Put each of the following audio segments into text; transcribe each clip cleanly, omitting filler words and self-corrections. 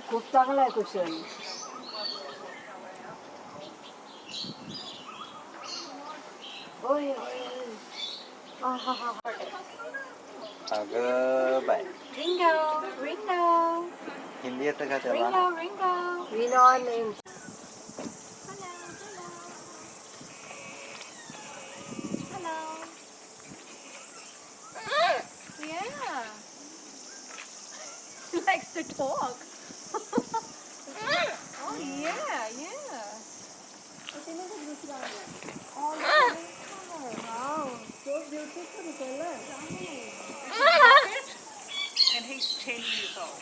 खूप चांगला आहे कुशन. अगं बाय. रिंगो रिंगो हिंदी येतं का त्याला? Ringo we know our names. Yeah. He likes to talk. Oh yeah, yeah. Wow, so beautiful color. And he's 10 years old.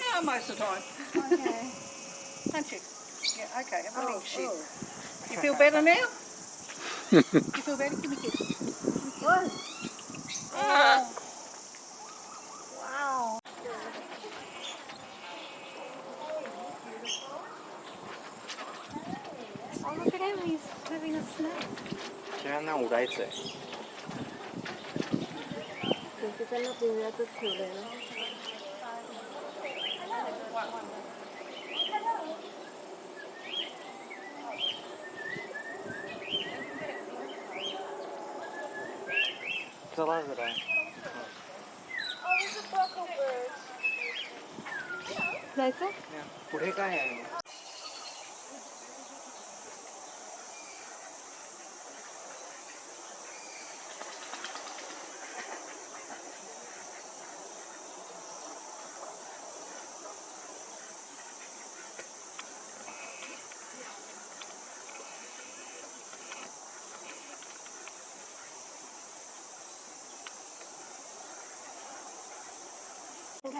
Yeah, most of the time. Okay. Aren't you? Yeah, okay. I'm letting shit. You feel better now? You feel better? Give me a kiss. Good. Wow. Oh, look at him, he's having a snack. शेळ्यांना उडायचंय. त्यांना पिण्यातच ठेवलंय ना. चला जरा. जायचं? पुढे काय आहे?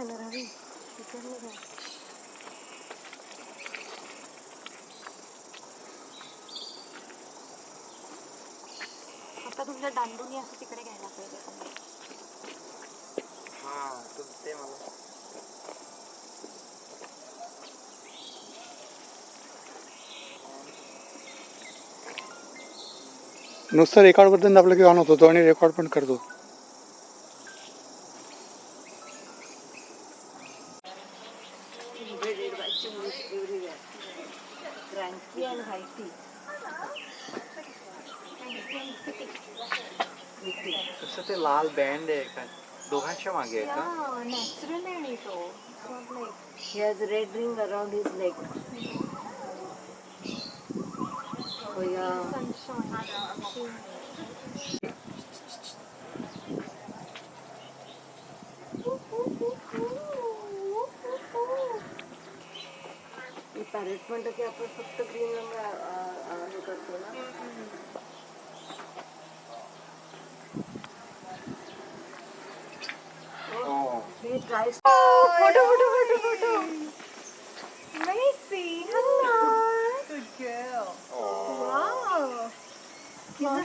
रवी आता तुमच्या दांडुनी असं तिकडे घ्यायला पाहिजे. हा ते मला. नुसतं रेकॉर्ड बटन दाबलं की ऑन होतो तो आणि रेकॉर्ड पण करतो. Cranky and Haiti. तसं ते लाल बँड आहे का दोघांच्या मागे आहे का? Yeah, natural आहे तो. It's not like he has red ring around his leg. Oh yeah. Parrot म्हणतो की आपण फक्त ग्रीन रंग हे करतो ना. He tries. Photo. Macy, hello. Good girl. Wow.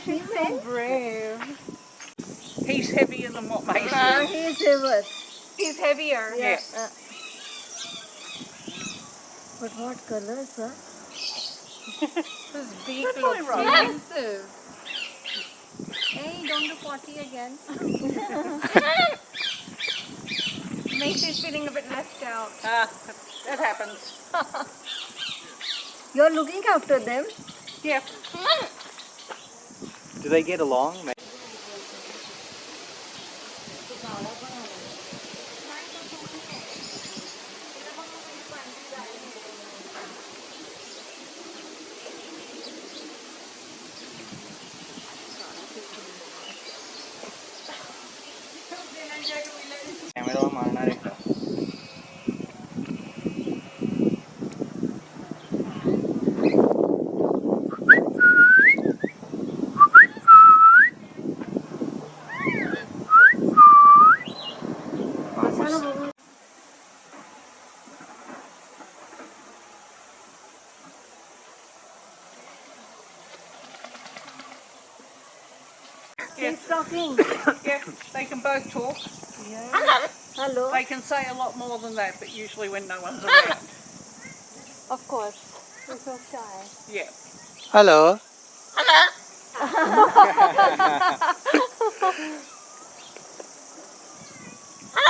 He's so Brave. He's heavier than what Macy is. he is ever. He's heavier. Yeah. But what colors, huh? His beak looks massive. Hey, don't do potty again. Macy's feeling a bit left out. That happens. You're looking after them? Yeah. Do they get along? कॅमेरावर मारणार आहे का? He's talking. Yeah, they can both talk. Hello. They can say a lot more than that, but usually when no one's around. Of course. He's so shy. Yeah. Hello.